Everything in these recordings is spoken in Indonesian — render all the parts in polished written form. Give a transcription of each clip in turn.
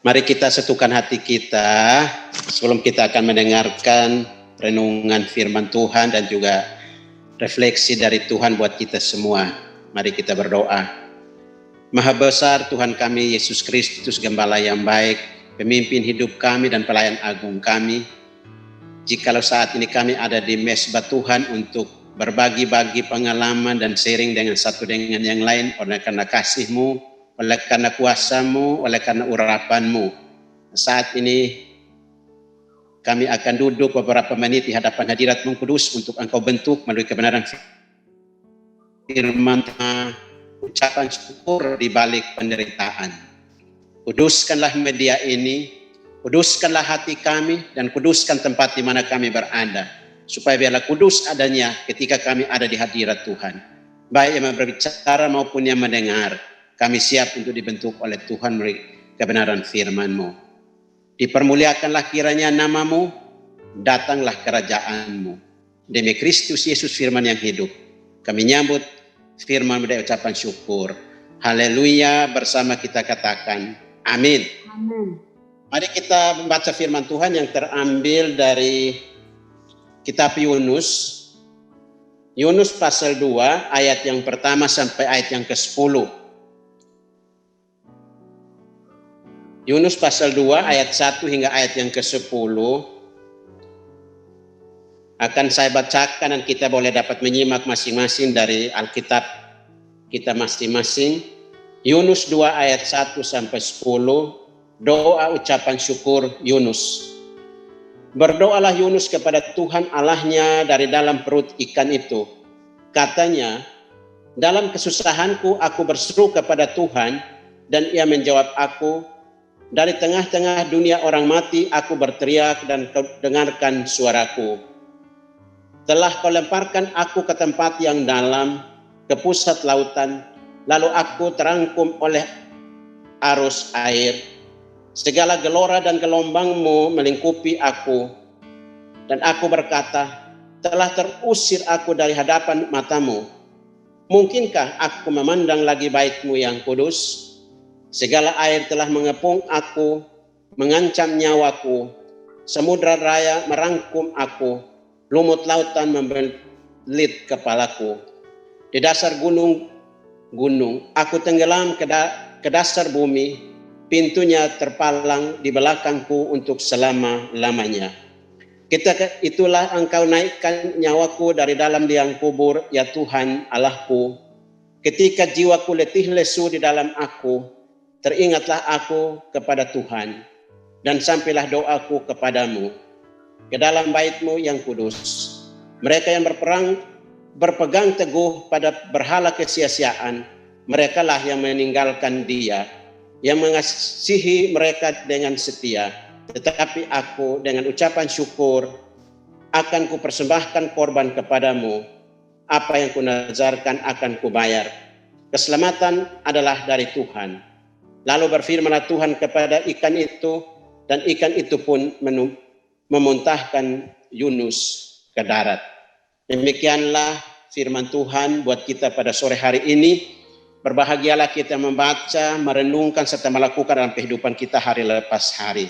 Mari kita satukan hati kita sebelum kita akan mendengarkan renungan firman Tuhan dan juga refleksi dari Tuhan buat kita semua. Mari kita berdoa. Maha besar Tuhan kami Yesus Kristus, Gembala yang baik, pemimpin hidup kami dan pelayan agung kami. Jikalau saat ini kami ada di mesbah Tuhan untuk berbagi-bagi pengalaman dan sharing dengan satu dengan yang lain oleh karena kasih-Mu, oleh karena kuasa-Mu, oleh karena urapan-Mu. Saat ini kami akan duduk beberapa menit di hadapan hadirat-Mu Kudus untuk Engkau bentuk melalui kebenaran firman, ucapan syukur di balik penderitaan. Kuduskanlah media ini, kuduskanlah hati kami, dan kuduskan tempat di mana kami berada, supaya biarlah kudus adanya ketika kami ada di hadirat Tuhan. Baik yang berbicara maupun yang mendengar, kami siap untuk dibentuk oleh Tuhan melalui kebenaran firman-Mu. Dipermuliakanlah kiranya nama-Mu, datanglah kerajaan-Mu. Demi Kristus Yesus firman yang hidup, kami nyambut firman-Mu dengan ucapan syukur. Haleluya, bersama kita katakan amin. Amin. Mari kita membaca firman Tuhan yang terambil dari kitab Yunus. Yunus pasal 2 ayat yang pertama sampai ayat yang ke-10. Yunus pasal 2 ayat 1 hingga ayat yang ke-10 akan saya bacakan dan kita boleh dapat menyimak masing-masing dari Alkitab kita masing-masing. Yunus 2 ayat 1 sampai 10, doa ucapan syukur Yunus. Berdoalah Yunus kepada Tuhan Allahnya dari dalam perut ikan itu. Katanya, dalam kesusahanku aku berseru kepada Tuhan dan Ia menjawab aku. Dari tengah-tengah dunia orang mati aku berteriak dan kau dengarkan suaraku. Telah kau lemparkan aku ke tempat yang dalam, ke pusat lautan, lalu aku terangkum oleh arus air. Segala gelora dan gelombangmu melingkupi aku. Dan aku berkata, telah terusir aku dari hadapan matamu. Mungkinkah aku memandang lagi baik-Mu yang kudus? Segala air telah mengepung aku, mengancam nyawaku. Samudra raya merangkum aku, lumut lautan membelit kepalaku. Di dasar gunung, aku tenggelam ke dasar bumi, pintunya terpalang di belakangku untuk selama-lamanya. Ketika itulah Engkau naikkan nyawaku dari dalam liang kubur, ya Tuhan Allahku. Ketika jiwaku letih lesu di dalam aku, teringatlah aku kepada Tuhan, dan sampailah doaku kepadamu, ke dalam bait-Mu yang kudus. Mereka yang berpegang teguh pada berhala kesia-siaan, merekalah yang meninggalkan Dia, yang mengasihi mereka dengan setia. Tetapi aku dengan ucapan syukur akan kupersembahkan korban kepadamu. Apa yang kunazarkan akan kubayar. Keselamatan adalah dari Tuhan. Lalu berfirmanlah Tuhan kepada ikan itu, dan ikan itu pun memuntahkan Yunus ke darat. Demikianlah firman Tuhan buat kita pada sore hari ini. Berbahagialah kita membaca, merenungkan, serta melakukan dalam kehidupan kita hari lepas hari.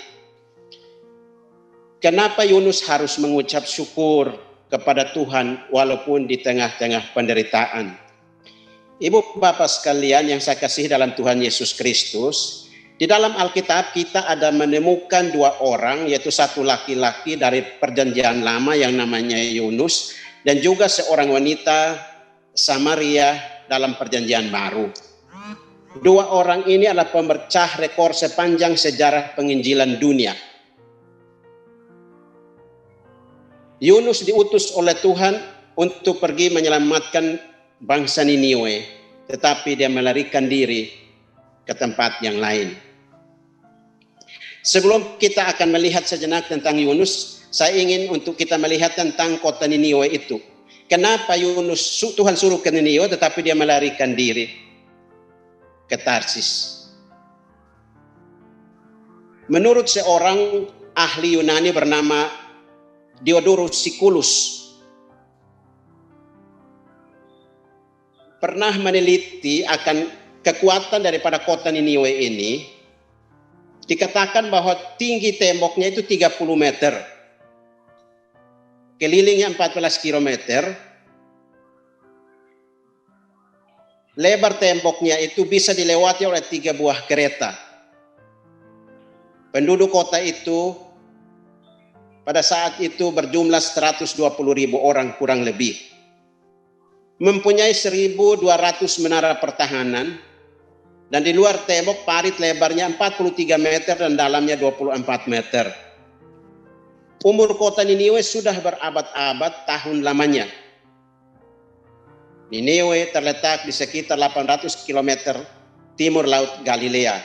Kenapa Yunus harus mengucap syukur kepada Tuhan walaupun di tengah-tengah penderitaan? Ibu bapak sekalian yang saya kasih dalam Tuhan Yesus Kristus, di dalam Alkitab kita ada menemukan dua orang, yaitu satu laki-laki dari perjanjian lama yang namanya Yunus, dan juga seorang wanita Samaria dalam perjanjian baru. Dua orang ini adalah pemecah rekor sepanjang sejarah penginjilan dunia. Yunus diutus oleh Tuhan untuk pergi menyelamatkan bangsa Niniwe, tetapi dia melarikan diri ke tempat yang lain. Sebelum kita akan melihat sejenak tentang Yunus, saya ingin untuk kita melihat tentang kota Niniwe itu. Kenapa Yunus Tuhan suruh ke Niniwe tetapi dia melarikan diri ke Tarsis? Menurut seorang ahli Yunani bernama Diodorus Siculus, pernah meneliti akan kekuatan daripada kota Niniwe ini. dikatakan bahwa tinggi temboknya itu 30 meter. Kelilingnya 14 kilometer. Lebar temboknya itu bisa dilewati oleh 3 buah kereta. Penduduk kota itu pada saat itu berjumlah 120.000 orang kurang lebih. Mempunyai 1.200 menara pertahanan, dan di luar tembok parit lebarnya 43 meter dan dalamnya 24 meter. Umur kota Niniwe sudah berabad-abad tahun lamanya. Niniwe terletak di sekitar 800 km timur Laut Galilea.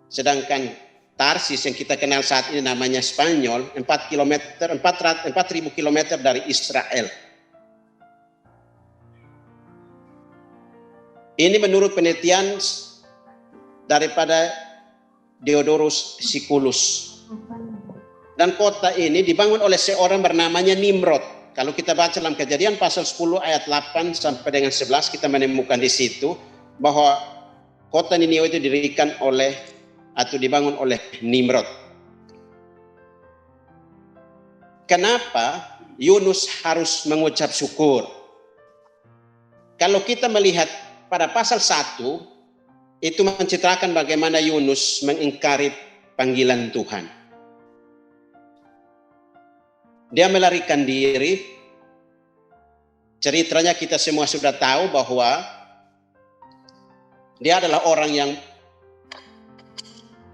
Sedangkan Tarsis yang kita kenal saat ini namanya Spanyol, 4.000 km dari Israel. Ini menurut penelitian daripada Diodorus Siculus. Dan kota ini dibangun oleh seorang bernamanya Nimrod. Kalau kita baca dalam Kejadian pasal 10 ayat 8 sampai dengan 11, kita menemukan di situ bahwa kota Niniwe itu didirikan oleh atau dibangun oleh Nimrod. Kenapa Yunus harus mengucap syukur? Kalau kita melihat pada pasal 1, itu menceritakan bagaimana Yunus mengingkari panggilan Tuhan. Dia melarikan diri. Ceritanya kita semua sudah tahu bahwa dia adalah orang yang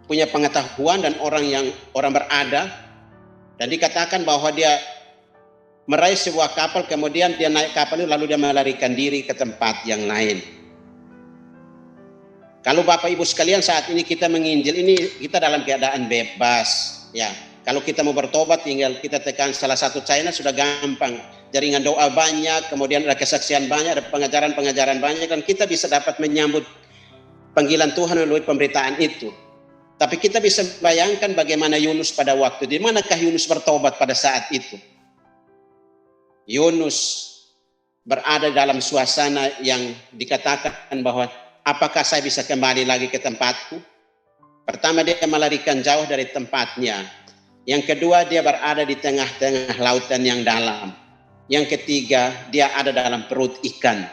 punya pengetahuan dan orang berada, dan dikatakan bahwa dia meraih sebuah kapal, kemudian dia naik kapal itu lalu dia melarikan diri ke tempat yang lain. Kalau Bapak Ibu sekalian, saat ini kita menginjil, ini kita dalam keadaan bebas, ya. Kalau kita mau bertobat, tinggal kita tekan salah satu channel, sudah gampang. Jaringan doa banyak, kemudian ada kesaksian banyak, ada pengajaran-pengajaran banyak, dan kita bisa dapat menyambut panggilan Tuhan melalui pemberitaan itu. Tapi kita bisa bayangkan bagaimana Yunus pada waktu, di manakah Yunus bertobat pada saat itu? Yunus berada dalam suasana yang dikatakan bahwa apakah saya bisa kembali lagi ke tempatku? Pertama, dia melarikan jauh dari tempatnya. Yang kedua, dia berada di tengah-tengah lautan yang dalam. Yang ketiga, dia ada dalam perut ikan.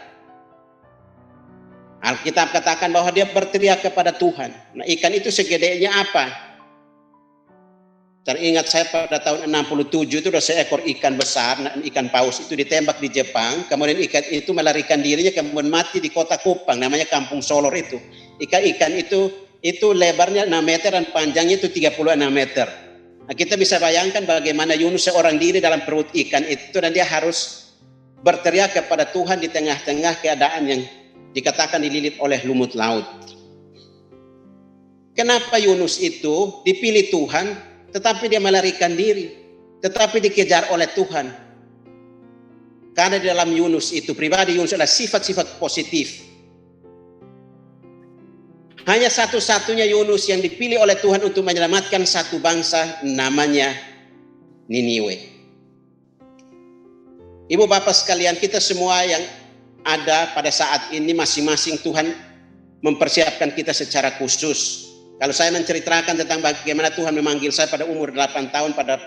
Alkitab katakan bahwa dia berteriak kepada Tuhan. Nah, ikan itu segedenya apa? Teringat saya pada tahun 67 itu ada seekor ikan besar, ikan paus itu ditembak di Jepang. Kemudian ikan itu melarikan dirinya, kemudian mati di kota Kupang, namanya Kampung Solor itu. Ikan itu lebarnya 6 meter dan panjangnya itu 36 meter. Nah, kita bisa bayangkan bagaimana Yunus seorang diri dalam perut ikan itu, dan dia harus berteriak kepada Tuhan di tengah-tengah keadaan yang dikatakan dililit oleh lumut laut. Kenapa Yunus itu dipilih Tuhan, tetapi dia melarikan diri, tetapi dikejar oleh Tuhan? Karena di dalam Yunus itu, pribadi Yunus adalah sifat-sifat positif. Hanya satu-satunya Yunus yang dipilih oleh Tuhan untuk menyelamatkan satu bangsa, namanya Niniwe. Ibu bapak sekalian, kita semua yang ada pada saat ini masing-masing Tuhan mempersiapkan kita secara khusus. Kalau saya menceritakan tentang bagaimana Tuhan memanggil saya pada umur 8 tahun pada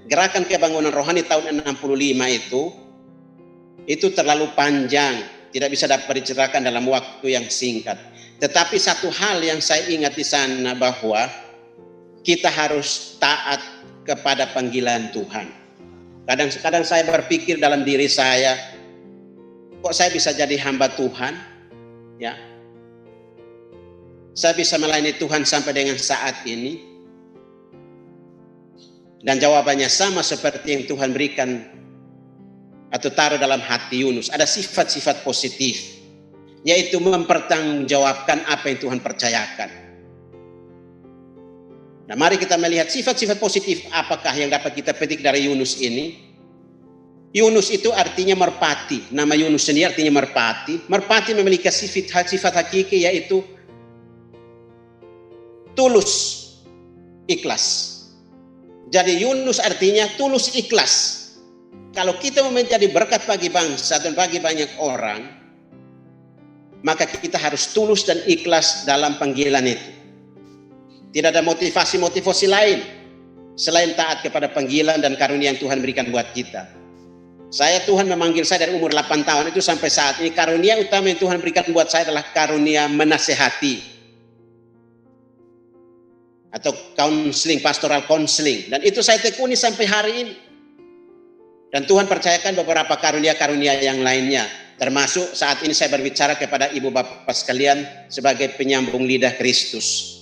gerakan kebangunan rohani tahun 65 itu terlalu panjang, tidak bisa dapat diceritakan dalam waktu yang singkat. Tetapi satu hal yang saya ingat di sana bahwa kita harus taat kepada panggilan Tuhan. Kadang-kadang saya berpikir dalam diri saya, kok saya bisa jadi hamba Tuhan? Ya, saya bisa melayani Tuhan sampai dengan saat ini. Dan jawabannya sama seperti yang Tuhan berikan atau taruh dalam hati Yunus. Ada sifat-sifat positif, yaitu mempertanggungjawabkan apa yang Tuhan percayakan. Nah, mari kita melihat sifat-sifat positif apakah yang dapat kita petik dari Yunus ini. Yunus itu artinya merpati. Nama Yunus sendiri artinya merpati. Merpati memiliki sifat hakiki, yaitu tulus, ikhlas. Jadi Yunus artinya tulus, ikhlas. Kalau kita mau menjadi berkat bagi bangsa dan bagi banyak orang, maka kita harus tulus dan ikhlas dalam panggilan itu. Tidak ada motivasi-motivasi lain selain taat kepada panggilan dan karunia yang Tuhan berikan buat kita. Tuhan memanggil saya dari umur 8 tahun itu sampai saat ini. Karunia utama yang Tuhan berikan buat saya adalah karunia menasehati atau counseling, pastoral counseling, dan itu saya tekuni sampai hari ini. Dan Tuhan percayakan beberapa karunia-karunia yang lainnya, termasuk saat ini saya berbicara kepada ibu bapak sekalian sebagai penyambung lidah Kristus.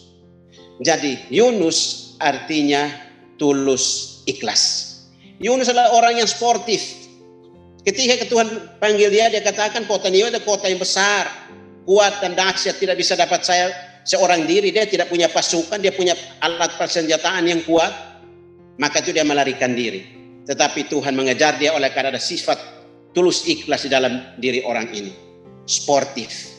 Jadi Yunus artinya tulus, ikhlas. Yunus adalah orang yang sportif. Ketika Tuhan panggil dia katakan kota Niniwe adalah kota yang besar, kuat dan dahsyat, tidak bisa dapat saya seorang diri. Dia tidak punya pasukan, dia punya alat persenjataan yang kuat. Maka itu dia melarikan diri. Tetapi Tuhan mengejar dia oleh karena ada sifat tulus ikhlas di dalam diri orang ini. Sportif.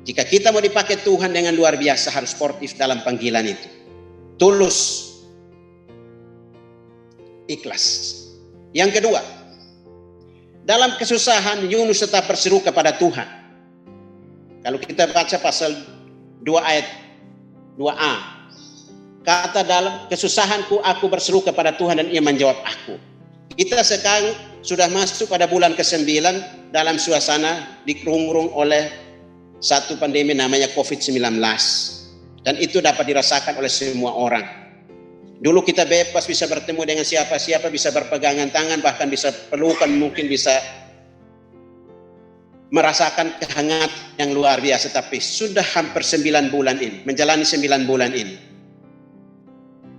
Jika kita mau dipakai Tuhan dengan luar biasa, harus sportif dalam panggilan itu. Tulus, ikhlas. Yang kedua, dalam kesusahan Yunus tetap berseru kepada Tuhan. Kalau kita baca pasal 2 ayat 2a, kata dalam kesusahanku aku berseru kepada Tuhan dan ia menjawab aku. Kita sekarang sudah masuk pada bulan ke-9 dalam suasana dikerungrung oleh satu pandemi namanya COVID-19. Dan itu dapat dirasakan oleh semua orang. Dulu kita bebas bisa bertemu dengan siapa-siapa, bisa berpegangan tangan, bahkan bisa pelukan, mungkin bisa merasakan kehangatan yang luar biasa. Tapi sudah hampir 9 bulan ini, menjalani 9 bulan ini,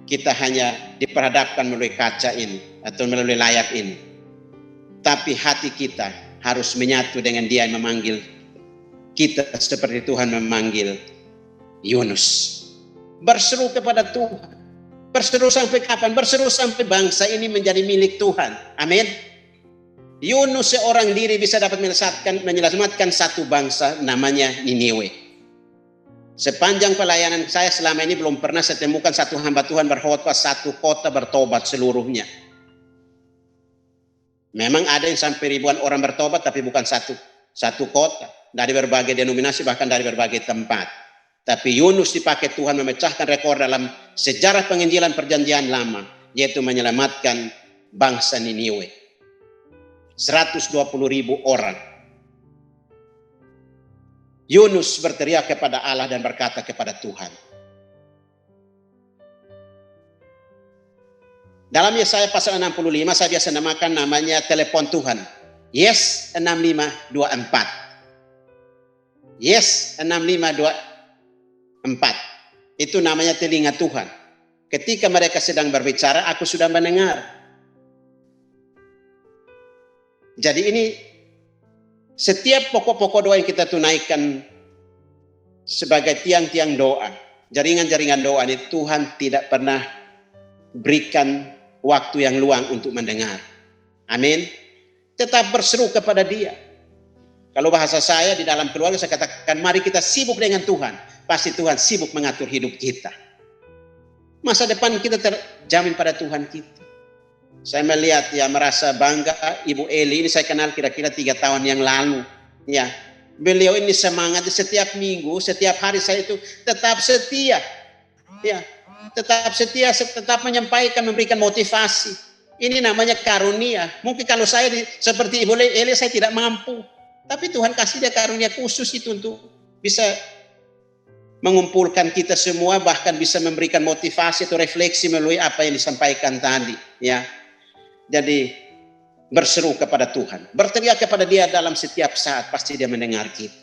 kita hanya diperhadapkan melalui kaca ini atau melalui layar ini. Tapi hati kita harus menyatu dengan Dia yang memanggil kita seperti Tuhan memanggil Yunus. Berseru kepada Tuhan. Berseru sampai kapan? Berseru sampai bangsa ini menjadi milik Tuhan. Amin. Yunus seorang diri bisa dapat menyelamatkan satu bangsa namanya Niniwe. Sepanjang pelayanan saya selama ini belum pernah saya temukan satu hamba Tuhan berkhotbah satu kota bertobat seluruhnya. Memang ada yang sampai ribuan orang bertobat, tapi bukan satu kota. Dari berbagai denominasi, bahkan dari berbagai tempat. Tapi Yunus dipakai Tuhan memecahkan rekor dalam sejarah penginjilan perjanjian lama, yaitu menyelamatkan bangsa Niniwe. 120.000 orang. Yunus berteriak kepada Allah dan berkata kepada Tuhan. Dalam Yesaya pasal 65 saya biasa namakan namanya telepon Tuhan. Yes 6524. Yes 6524. Itu namanya telinga Tuhan. Ketika mereka sedang berbicara, aku sudah mendengar. Jadi ini setiap pokok-pokok doa yang kita tunaikan sebagai tiang-tiang doa, jaringan-jaringan doa ini, Tuhan tidak pernah berikan waktu yang luang untuk mendengar. Amin. Tetap berseru kepada Dia. Kalau bahasa saya di dalam keluarga saya katakan, mari kita sibuk dengan Tuhan. Pasti Tuhan sibuk mengatur hidup kita. Masa depan kita terjamin pada Tuhan kita. Saya melihat merasa bangga Ibu Eli ini saya kenal kira-kira 3 tahun yang lalu. Ya, beliau ini semangat setiap minggu, setiap hari saya itu tetap setia. Ya, tetap setia, tetap menyampaikan, memberikan motivasi. Ini namanya karunia. Mungkin kalau saya seperti Ibu Eli saya tidak mampu. Tapi Tuhan kasih dia karunia khusus itu untuk bisa mengumpulkan kita semua, bahkan bisa memberikan motivasi atau refleksi melalui apa yang disampaikan tadi. Ya, jadi berseru kepada Tuhan, berteriak kepada Dia dalam setiap saat, pasti Dia mendengar kita.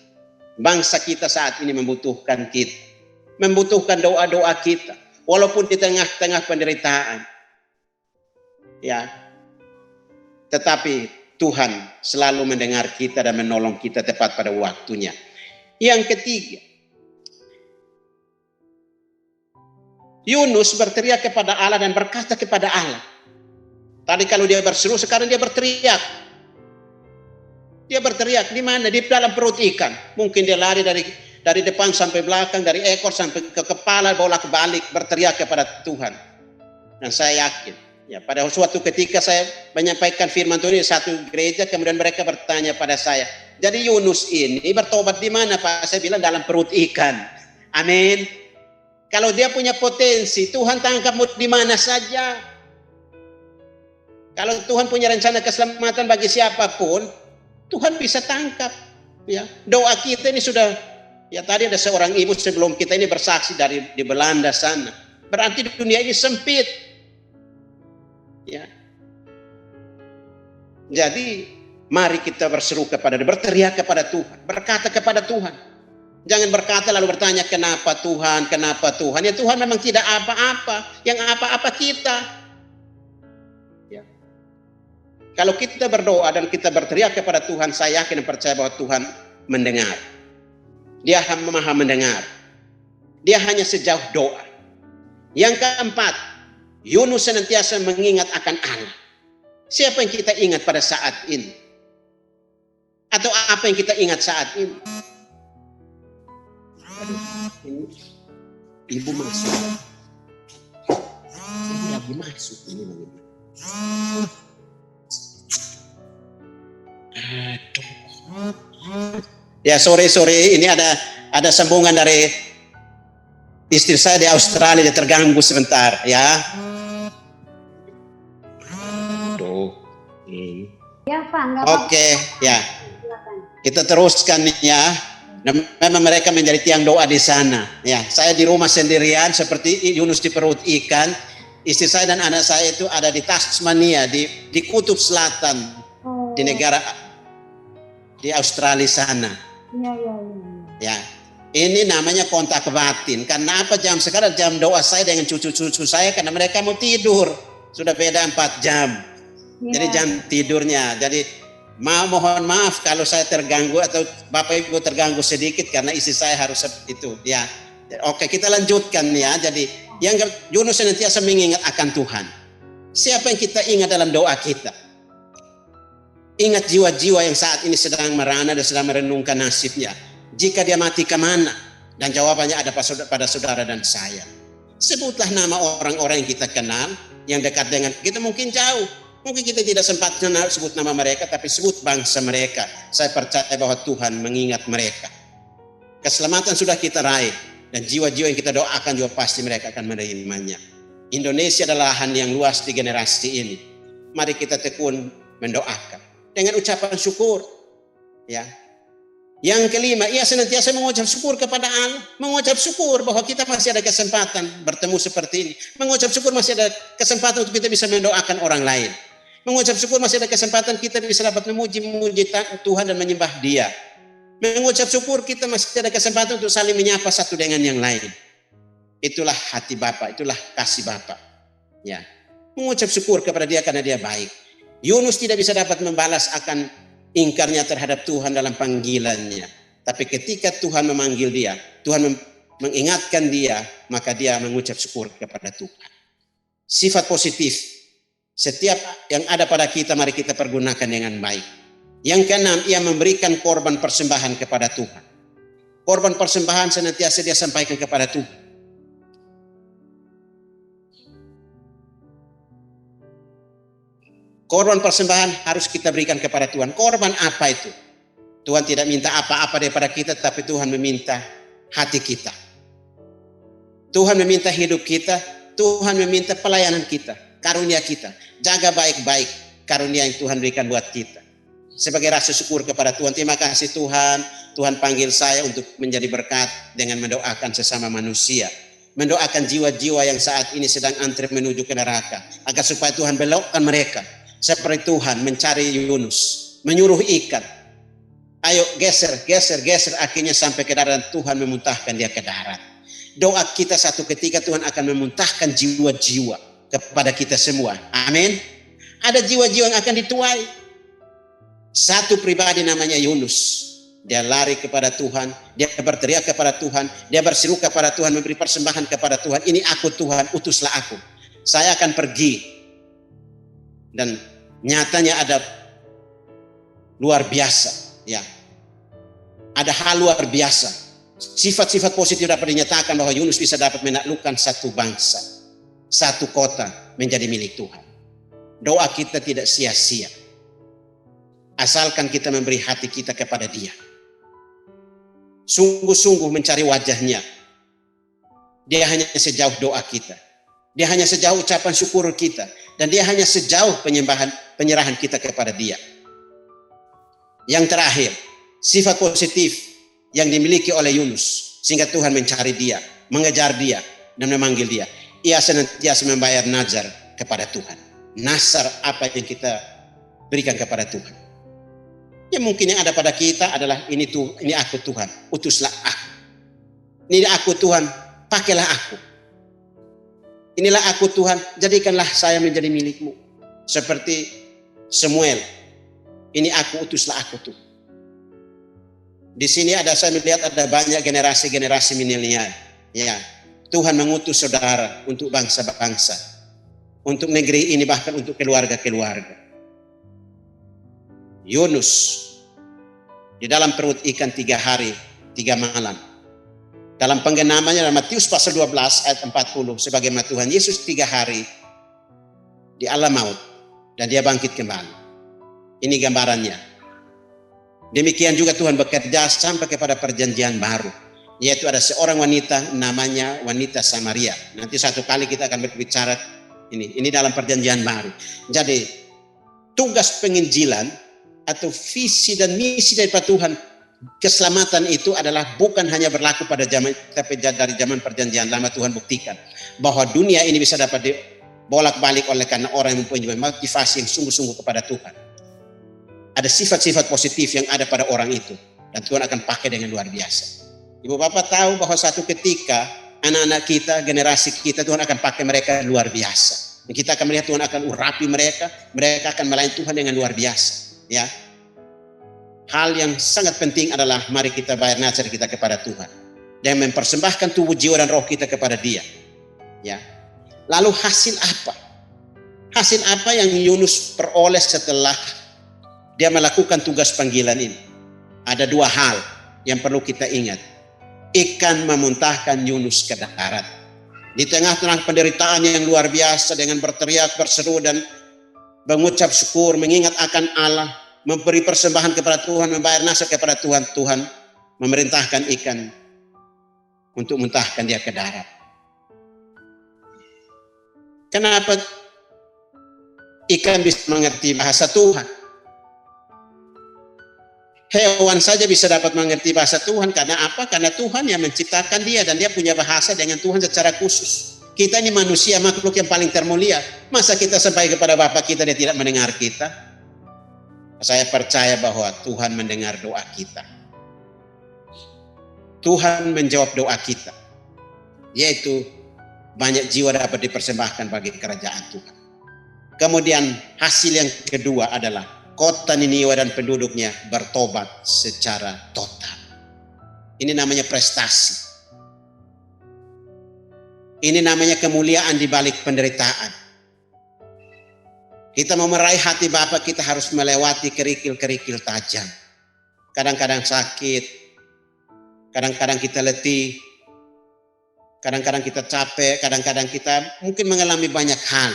Bangsa kita saat ini membutuhkan kita, membutuhkan doa-doa kita, walaupun di tengah-tengah penderitaan. Ya, tetapi Tuhan selalu mendengar kita dan menolong kita tepat pada waktunya. Yang ketiga, Yunus berteriak kepada Allah dan berkata kepada Allah. Tadi kalau dia berseru, sekarang dia berteriak. Dia berteriak di mana? Di dalam perut ikan. Mungkin dia lari dari depan sampai belakang, dari ekor sampai ke kepala, bolak-balik berteriak kepada Tuhan. Dan saya yakin, ya, pada suatu ketika saya menyampaikan firman Tuhan di satu gereja, kemudian mereka bertanya pada saya, jadi Yunus ini bertobat di mana Pak? Saya bilang dalam perut ikan. Amin. Kalau dia punya potensi, Tuhan tangkapmu di mana saja. Kalau Tuhan punya rencana keselamatan bagi siapapun, Tuhan bisa tangkap. Ya, doa kita ini sudah, ya tadi ada seorang ibu sebelum kita ini bersaksi di Belanda sana. Berarti dunia ini sempit. Ya. Jadi mari kita berseru kepada Dia, berteriak kepada Tuhan, berkata kepada Tuhan. Jangan berkata lalu bertanya kenapa Tuhan, kenapa Tuhan. Ya Tuhan memang tidak apa-apa, yang apa-apa kita. Ya. Kalau kita berdoa dan kita berteriak kepada Tuhan, saya yakin dan percaya bahwa Tuhan mendengar. Dia maha mendengar. Dia hanya sejauh doa. Yang keempat, Yunus senantiasa mengingat akan Allah. Siapa yang kita ingat pada saat ini? Atau apa yang kita ingat saat ini? Ini ibu masuk. Ibu lagi masuk ini bagaimana? Ya sore ini ada sambungan dari istri saya di Australia, dia terganggu sebentar ya. Ya Pak, enggak Oke, ya. Kita teruskan ya. Memang mereka menjadi tiang doa di sana. Ya, saya di rumah sendirian seperti Yunus di perut ikan. Istri saya dan anak saya itu ada di Tasmania, di Kutub Selatan, di negara di Australia sana. Ya. Ini namanya kontak batin. Karena apa jam sekarang jam doa saya dengan cucu-cucu saya karena mereka mau tidur. Sudah beda 4 jam. Jadi jam tidurnya. Jadi mohon maaf kalau saya terganggu atau Bapak Ibu terganggu sedikit karena istri saya harus itu ya. Oke, kita lanjutkan ya. Jadi yang Yunus senantiasa mengingat akan Tuhan. Siapa yang kita ingat dalam doa kita? Ingat jiwa-jiwa yang saat ini sedang merana dan sedang merenungkan nasibnya. Jika dia mati kemana? Dan jawabannya ada pada saudara dan saya. Sebutlah nama orang-orang yang kita kenal, yang dekat dengan kita, mungkin jauh. Mungkin kita tidak sempat kenal sebut nama mereka, tapi sebut bangsa mereka. Saya percaya bahwa Tuhan mengingat mereka. Keselamatan sudah kita raih, dan jiwa-jiwa yang kita doakan juga pasti mereka akan menerimanya. Indonesia adalah lahan yang luas di generasi ini. Mari kita tekun mendoakan dengan ucapan syukur. Ya. Yang kelima, ia senantiasa mengucap syukur kepada Allah. Mengucap syukur bahwa kita masih ada kesempatan bertemu seperti ini. Mengucap syukur masih ada kesempatan untuk kita bisa mendoakan orang lain. Mengucap syukur masih ada kesempatan kita bisa dapat memuji Tuhan dan menyembah Dia. Mengucap syukur kita masih ada kesempatan untuk saling menyapa satu dengan yang lain. Itulah hati Bapa, itulah kasih Bapa. Ya. Mengucap syukur kepada Dia karena Dia baik. Yunus tidak bisa dapat membalas akan ingkarnya terhadap Tuhan dalam panggilannya. Tapi ketika Tuhan memanggil dia, Tuhan mengingatkan dia, maka dia mengucap syukur kepada Tuhan. Sifat positif, setiap yang ada pada kita, mari kita pergunakan dengan baik. Yang keenam, ia memberikan korban persembahan kepada Tuhan. Korban persembahan senantiasa dia sampaikan kepada Tuhan. Korban persembahan harus kita berikan kepada Tuhan. Korban apa itu? Tuhan tidak minta apa-apa daripada kita, tapi Tuhan meminta hati kita. Tuhan meminta hidup kita, Tuhan meminta pelayanan kita, karunia kita. Jaga baik-baik karunia yang Tuhan berikan buat kita. Sebagai rasa syukur kepada Tuhan, terima kasih Tuhan. Tuhan panggil saya untuk menjadi berkat dengan mendoakan sesama manusia. Mendoakan jiwa-jiwa yang saat ini sedang antri menuju ke neraka. Agar supaya Tuhan belokkan mereka. Seperti Tuhan mencari Yunus, menyuruh ikan. Ayo geser, akhirnya sampai ke darat. Tuhan memuntahkan dia ke darat. Doa kita satu ketika Tuhan akan memuntahkan jiwa-jiwa kepada kita semua. Amin. Ada jiwa-jiwa yang akan dituai. Satu pribadi namanya Yunus. Dia lari kepada Tuhan, dia berteriak kepada Tuhan, dia berseru kepada Tuhan, memberi persembahan kepada Tuhan. Ini aku Tuhan, utuslah aku. Saya akan pergi. Dan nyatanya ada luar biasa, ya. Ada hal luar biasa. Sifat-sifat positif dapat dinyatakan bahwa Yunus bisa dapat menaklukkan satu bangsa, satu kota menjadi milik Tuhan. Doa kita tidak sia-sia. Asalkan kita memberi hati kita kepada Dia. Sungguh-sungguh mencari wajahnya. Dia hanya sejauh doa kita. Dia hanya sejauh ucapan syukur kita. Dan dia hanya sejauh penyerahan kita kepada dia. Yang terakhir, sifat positif yang dimiliki oleh Yunus. Sehingga Tuhan mencari dia, mengejar dia, dan memanggil dia. Ia senantiasa membayar nazar kepada Tuhan. Nazar apa yang kita berikan kepada Tuhan. Ya mungkin yang ada pada kita adalah ini aku Tuhan, utuslah aku. Ini aku Tuhan, pakailah aku. Inilah aku Tuhan, jadikanlah saya menjadi milikmu. Seperti Samuel, ini aku, utuslah aku Tuhan. Di sini saya melihat ada banyak generasi milenial. Ya, Tuhan mengutus saudara untuk bangsa-bangsa, untuk negeri ini, bahkan untuk keluarga-keluarga. Yunus di dalam perut ikan 3 hari 3 malam. Dalam penggenamannya dalam Matius pasal 12 ayat 40, sebagaimana Tuhan Yesus 3 hari di alam maut dan dia bangkit kembali. Ini gambarannya. Demikian juga Tuhan bekerja sampai kepada perjanjian baru, yaitu ada seorang wanita namanya wanita Samaria. Nanti satu kali kita akan berbicara ini dalam perjanjian baru. Jadi tugas penginjilan atau visi dan misi daripada Tuhan, keselamatan itu adalah bukan hanya berlaku pada zaman, tapi dari zaman perjanjian lama Tuhan buktikan bahwa dunia ini bisa dapat dibolak-balik oleh karena orang yang mempunyai motivasi yang sungguh-sungguh kepada Tuhan. Ada sifat-sifat positif yang ada pada orang itu, dan Tuhan akan pakai dengan luar biasa. Ibu bapak tahu bahwa satu ketika anak-anak kita, generasi kita, Tuhan akan pakai mereka luar biasa. Dan kita akan melihat Tuhan akan urapi mereka akan melayani Tuhan dengan luar biasa. Ya, hal yang sangat penting adalah mari kita bayar nazar kita kepada Tuhan dan mempersembahkan tubuh, jiwa, dan roh kita kepada Dia. Ya, lalu hasil apa? Hasil apa yang Yunus peroleh setelah dia melakukan tugas panggilan ini? Ada 2 hal yang perlu kita ingat. Ikan memuntahkan Yunus ke darat. Di tengah-tengah penderitaan yang luar biasa, dengan berteriak, berseru, dan mengucap syukur, mengingat akan Allah, memberi persembahan kepada Tuhan, membayar nazar kepada Tuhan, Tuhan memerintahkan ikan untuk muntahkan dia ke darat. Kenapa ikan bisa mengerti bahasa Tuhan? Hewan saja bisa dapat mengerti bahasa Tuhan. Karena apa? Karena Tuhan yang menciptakan dia, dan dia punya bahasa dengan Tuhan secara khusus. Kita ini manusia, makhluk yang paling termulia. Masa kita sampai kepada Bapa kita, dia tidak mendengar kita? Saya percaya bahwa Tuhan mendengar doa kita. Tuhan menjawab doa kita, yaitu banyak jiwa dapat dipersembahkan bagi kerajaan Tuhan. Kemudian hasil yang kedua adalah kota Niniwe dan penduduknya bertobat secara total. Ini namanya prestasi. Ini namanya kemuliaan di balik penderitaan. Kita mau meraih hati Bapa, kita harus melewati kerikil-kerikil tajam. Kadang-kadang sakit, kadang-kadang kita letih, kadang-kadang kita capek, kadang-kadang kita mungkin mengalami banyak hal.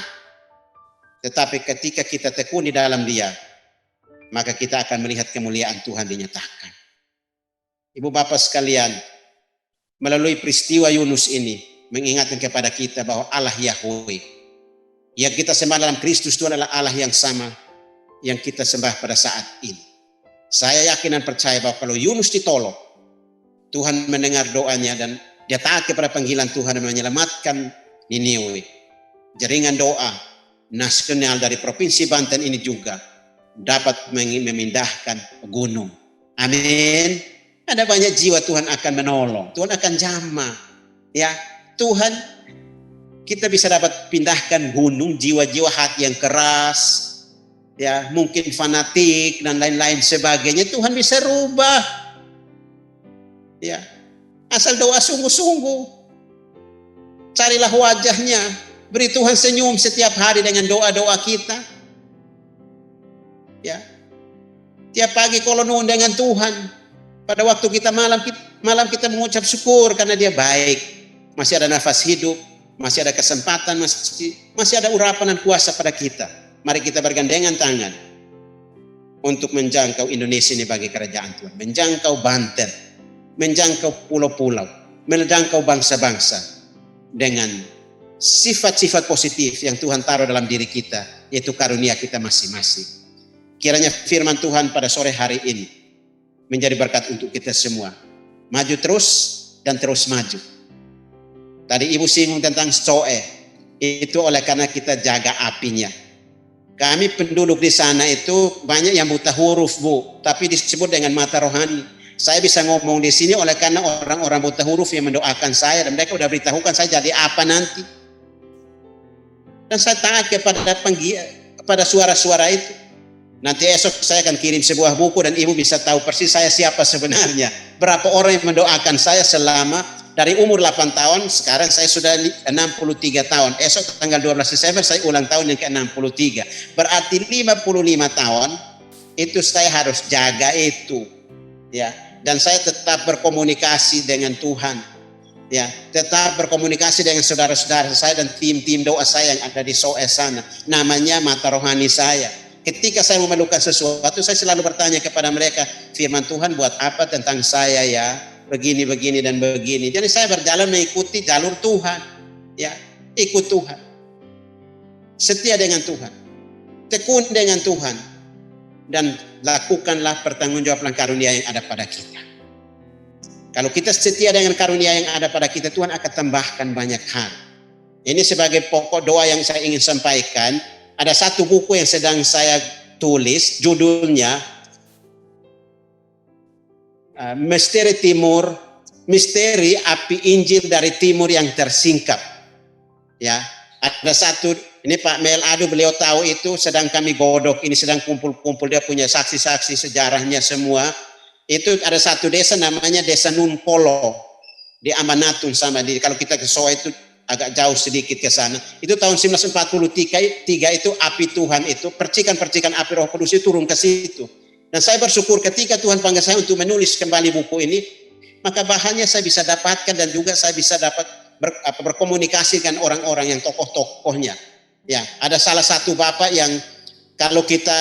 Tetapi ketika kita tekuni dalam Dia, maka kita akan melihat kemuliaan Tuhan dinyatakan. Ibu bapak sekalian, melalui peristiwa Yunus ini mengingatkan kepada kita bahwa Allah Yahweh yang kita sembah dalam Kristus itu adalah Allah yang sama yang kita sembah pada saat ini. Saya yakin dan percaya bahwa kalau Yunus ditolong, Tuhan mendengar doanya dan dia taat kepada panggilan Tuhan dan menyelamatkan Niniwe. Jaringan doa nasional dari Provinsi Banten ini juga dapat memindahkan gunung. Amin. Ada banyak jiwa Tuhan akan menolong, Tuhan akan jamah. Ya, Tuhan, kita bisa dapat pindahkan gunung, jiwa-jiwa hati yang keras, ya mungkin fanatik dan lain-lain sebagainya, Tuhan bisa rubah. Ya, asal doa sungguh-sungguh. Carilah wajahnya, beri Tuhan senyum setiap hari dengan doa-doa kita. Ya, tiap pagi kolonun dengan Tuhan. Pada waktu kita malam kita mengucap syukur karena Dia baik. Masih ada nafas hidup, masih ada kesempatan, masih ada urapan dan kuasa pada kita. Mari kita bergandengan tangan untuk menjangkau Indonesia ini bagi kerajaan Tuhan. Menjangkau Banten, menjangkau pulau-pulau, menjangkau bangsa-bangsa. dengan sifat-sifat positif yang Tuhan taruh dalam diri kita, yaitu karunia kita masing-masing. Kiranya firman Tuhan pada sore hari ini menjadi berkat untuk kita semua. Maju terus dan terus maju. Tadi Ibu singgung tentang Zoe, itu oleh karena kita jaga apinya. Kami penduduk di sana itu banyak yang buta huruf, Bu, tapi disebut dengan mata rohani. Saya bisa ngomong di sini oleh karena orang-orang buta huruf yang mendoakan saya, dan mereka udah beritahukan saya jadi apa nanti. Dan saya taat kepada suara-suara itu. Nanti esok saya akan kirim sebuah buku dan Ibu bisa tahu persis saya siapa sebenarnya. Berapa orang yang mendoakan saya selama dari umur 8 tahun, sekarang saya sudah 63 tahun. Esok tanggal 12 Desember saya ulang tahun yang ke-63. Berarti 55 tahun itu saya harus jaga itu. Ya, dan saya tetap berkomunikasi dengan Tuhan. Ya, tetap berkomunikasi dengan saudara-saudara saya dan tim-tim doa saya yang ada di SOE sana. Namanya mata rohani saya. Ketika saya memerlukan sesuatu, saya selalu bertanya kepada mereka, firman Tuhan buat apa tentang saya ya? Begini, begini, dan begini. Jadi saya berjalan mengikuti jalur Tuhan. Ya, ikut Tuhan. Setia dengan Tuhan. Tekun dengan Tuhan. Dan lakukanlah pertanggungjawaban karunia yang ada pada kita. Kalau kita setia dengan karunia yang ada pada kita, Tuhan akan tambahkan banyak hal. Ini sebagai pokok doa yang saya ingin sampaikan. Ada satu buku yang sedang saya tulis, judulnya Misteri Timur, Misteri Api Injil dari Timur yang Tersingkap. Ya, ada satu, ini Pak Mel Adu, beliau tahu itu, sedang kami godok, ini sedang kumpul-kumpul, dia punya saksi-saksi sejarahnya semua. Itu ada satu desa namanya Desa Nunpolo di Amanatun sama di, kalau kita ke Soe itu agak jauh sedikit ke sana. Itu tahun 1943 itu api Tuhan itu, percikan-percikan api Roh Kudus itu turun ke situ. Dan saya bersyukur ketika Tuhan panggil saya untuk menulis kembali buku ini, maka bahannya saya bisa dapatkan dan juga saya bisa dapat berkomunikasi dengan orang-orang yang tokoh-tokohnya. Ya, ada salah satu bapak yang kalau kita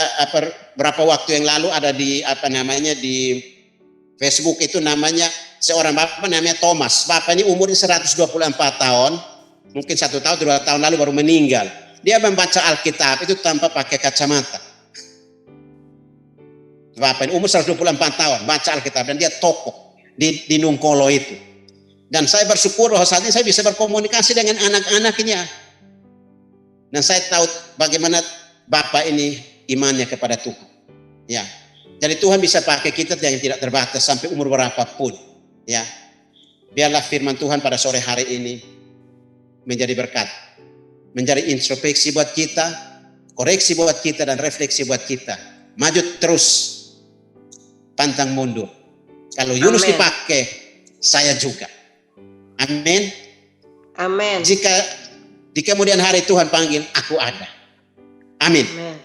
berapa waktu yang lalu ada di di Facebook itu namanya seorang bapak namanya Thomas. Bapak ini umurnya 124 tahun. Mungkin 1 tahun, 2 tahun lalu baru meninggal. Dia membaca Alkitab itu tanpa pakai kacamata. Bapak ini umur 124 tahun, baca Alkitab dan dia tokoh di Nungkolo itu. Dan saya bersyukur bahwa saat ini saya bisa berkomunikasi dengan anak-anaknya. Dan saya tahu bagaimana Bapak ini imannya kepada Tuhan. Ya. Jadi Tuhan bisa pakai kita yang tidak terbatas sampai umur berapapun. Ya. Biarlah firman Tuhan pada sore hari ini menjadi berkat, menjadi introspeksi buat kita, koreksi buat kita, dan refleksi buat kita. Maju terus, pantang mundur. Kalau Yunus dipakai, saya juga. Amin. Amin. Jika di kemudian hari Tuhan panggil, aku ada. Amin. Amin.